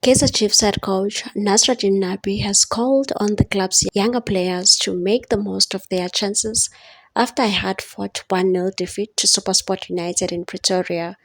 Kaizer Chiefs head coach Nabi has called on the club's younger players to make the most of their chances after a hard-fought 1-0 defeat to SuperSport United in Pretoria.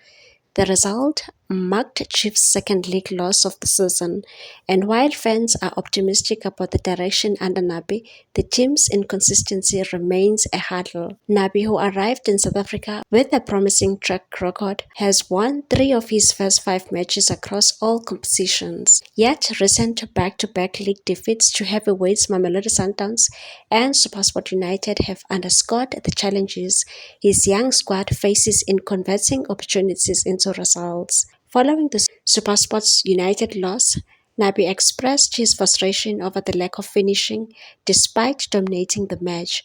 The result marked Chiefs' second league loss of the season, and while fans are optimistic about the direction under Nabi, the team's inconsistency remains a hurdle. Nabi, who arrived in South Africa with a promising track record, has won 3 of his first 5 matches across all competitions. Yet recent back-to-back league defeats to heavyweights Mamelodi Sundowns and SuperSport United have underscored the challenges his young squad faces in converting opportunities into results. Following the SuperSport United loss, Nabi expressed his frustration over the lack of finishing despite dominating the match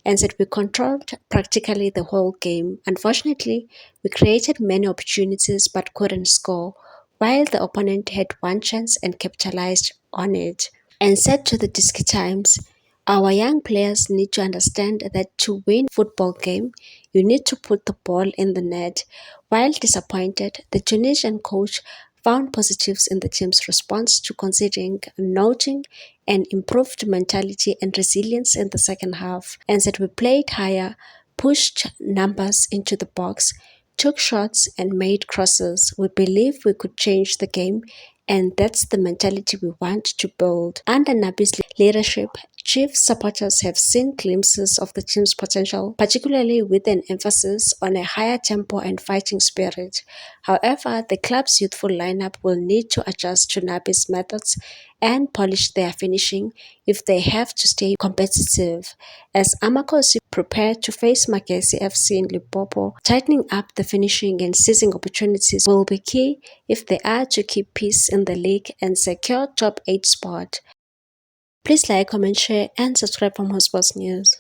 and said we controlled practically the whole game. Unfortunately, we created many opportunities but couldn't score, while the opponent had one chance and capitalized on it. And said to the Disky Times, our young players need to understand that to win a football game, you need to put the ball in the net. While disappointed, the Tunisian coach found positives in the team's response to conceding, noting an improved mentality and resilience in the second half, and said we played higher, pushed numbers into the box, took shots and made crosses. We believe we could change the game, and that's the mentality we want to build. Under Nabi's leadership, Chiefs supporters have seen glimpses of the team's potential, particularly with an emphasis on a higher tempo and fighting spirit. However, the club's youthful lineup will need to adjust to Nabi's methods and polish their finishing if they have to stay competitive. As Amakosi prepare to face Magesi FC in Limpopo, tightening up the finishing and seizing opportunities will be key if they are to keep peace in the league and secure top 8 spot. Please like, comment, share and subscribe for more sports news.